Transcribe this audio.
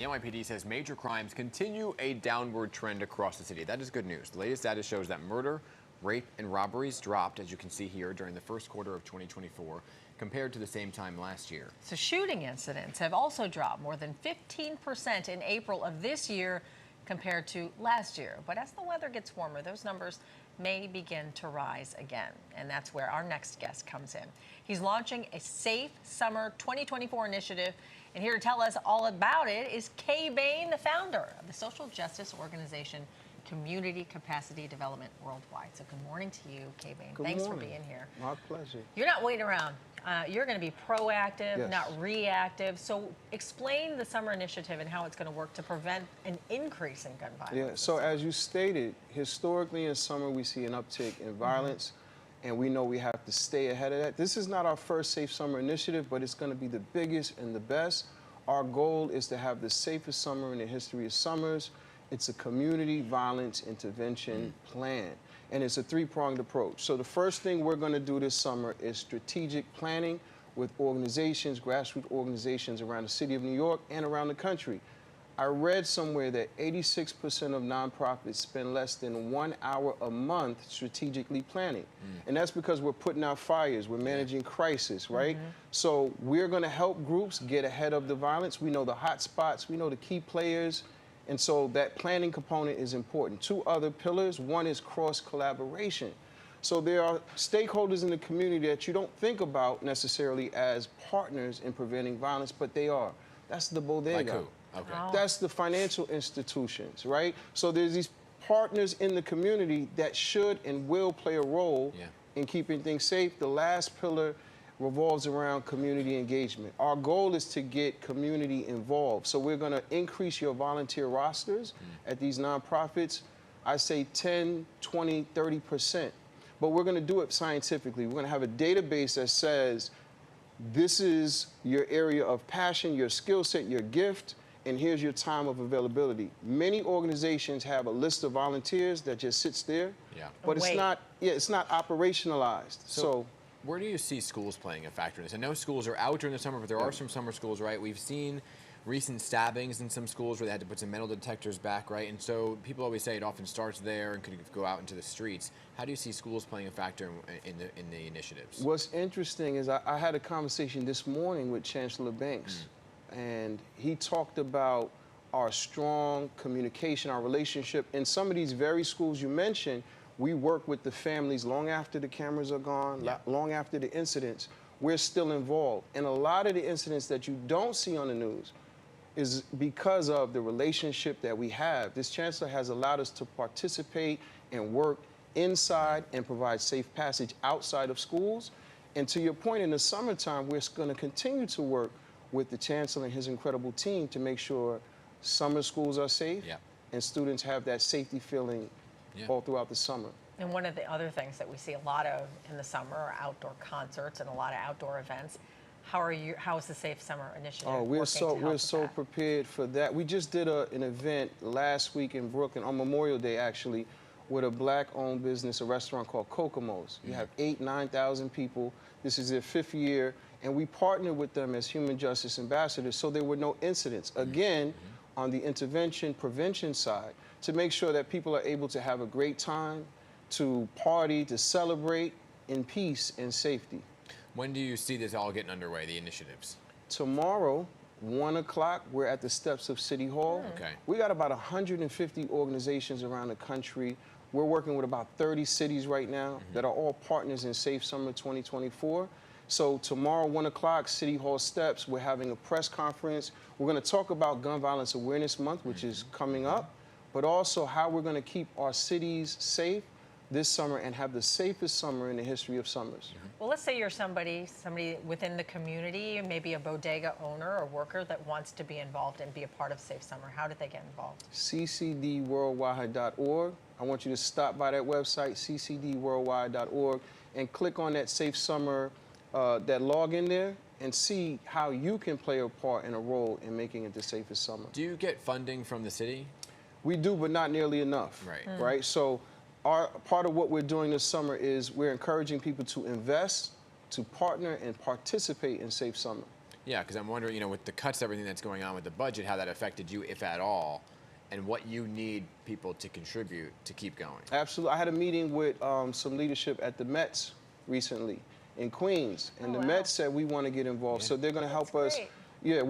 The NYPD says major crimes continue a downward trend across the city. That is good news. The latest data shows that murder, rape, and robberies dropped, as you can see here, during the first quarter of 2024 compared to the same time last year. So shooting incidents have also dropped more than 15% in April of this year compared to last year. But as the weather gets warmer, those numbers may begin to rise again. And that's where our next guest comes in. He's launching a Safe Summer 2024 initiative. And here to tell us all about it is K-Bain, the founder of the social justice organization Community Capacity Development Worldwide. So good morning to you, K-Bain. Thanks for being here. My pleasure. You're not waiting around. You're going to be proactive, Yes. not reactive. So explain the summer initiative and how it's going to work to prevent an increase in gun violence. Yeah, so as you stated, historically in summer we see an uptick in violence, and we know we have to stay ahead of that. This is not our first Safe Summer initiative, but it's going to be the biggest and the best. Our goal is to have the safest summer in the history of summers. It's a community violence intervention plan, and it's a three-pronged approach. So the first thing we're going to do this summer is strategic planning with organizations, grassroots organizations around the city of New York and around the country. I read somewhere that 86% of nonprofits spend less than 1 hour a month strategically planning. And that's because we're putting out fires, we're managing crisis, right? So we're going to help groups get ahead of the violence. We know the hot spots, we know the key players. And so that planning component is important. Two other pillars. One is cross-collaboration. So there are stakeholders in the community that you don't think about necessarily as partners in preventing violence, but they are. That's the bodega. Like who? Okay. Oh. That's the financial institutions, right? So there's these partners in the community that should and will play a role in keeping things safe. The last pillar revolves around community engagement. Our goal is to get community involved. So we're going to increase your volunteer rosters at these nonprofits. I say 10, 20, 30%. But we're going to do it scientifically. We're going to have a database that says, this is your area of passion, your skill set, your gift, and here's your time of availability. Many organizations have a list of volunteers that just sits there, but it's not operationalized. So where do you see schools playing a factor in this? I know schools are out during the summer, but there are some summer schools, right? We've seen recent stabbings in some schools where they had to put some metal detectors back, right? And so people always say it often starts there and could go out into the streets. How do you see schools playing a factor in the initiatives? What's interesting is I had a conversation this morning with Chancellor Banks, and he talked about our strong communication, our relationship. In some of these very schools you mentioned, we work with the families long after the cameras are gone, long after the incidents. We're still involved. And a lot of the incidents that you don't see on the news is because of the relationship that we have. This chancellor has allowed us to participate and work inside and provide safe passage outside of schools. And to your point, in the summertime, we're going to continue to work with the chancellor and his incredible team to make sure summer schools are safe and students have that safety feeling all throughout the summer. And one of the other things that we see a lot of in the summer are outdoor concerts and a lot of outdoor events. How is the Safe Summer initiative? Oh, we're so prepared for that. We just did an event last week in Brooklyn on Memorial Day, actually, with a black-owned business, a restaurant called Kokomo's. You have 8,000, 9,000 people. This is their 5th year, and we partnered with them as human justice ambassadors, so there were no incidents. Again, on the intervention, prevention side, to make sure that people are able to have a great time, to party, to celebrate in peace and safety. When do you see this all getting underway, the initiatives? Tomorrow, 1 o'clock, we're at the steps of City Hall. Okay. We got about 150 organizations around the country. We're working with about 30 cities right now that are all partners in Safe Summer 2024. So tomorrow, 1 o'clock, City Hall steps, we're having a press conference. We're going to talk about Gun Violence Awareness Month, which is coming up, but also how we're going to keep our cities safe this summer and have the safest summer in the history of summers. Well, let's say you're somebody within the community, maybe a bodega owner or worker that wants to be involved and be a part of Safe Summer. How did they get involved? ccdworldwide.org. I want you to stop by that website, ccdworldwide.org, and click on that Safe Summer, that login there, and see how you can play a part and a role in making it the safest summer. Do you get funding from the city? We do, but not nearly enough. Right? So part of what we're doing this summer is we're encouraging people to invest, to partner, and participate in Safe Summer. Yeah, because I'm wondering, you know, with the cuts, everything that's going on with the budget, how that affected you, if at all, and what you need people to contribute to keep going. Absolutely. I had a meeting with some leadership at the Mets recently in Queens, and Oh, the wow. Mets said we want to get involved, Yeah. so they're going to That's help us. great. Yeah.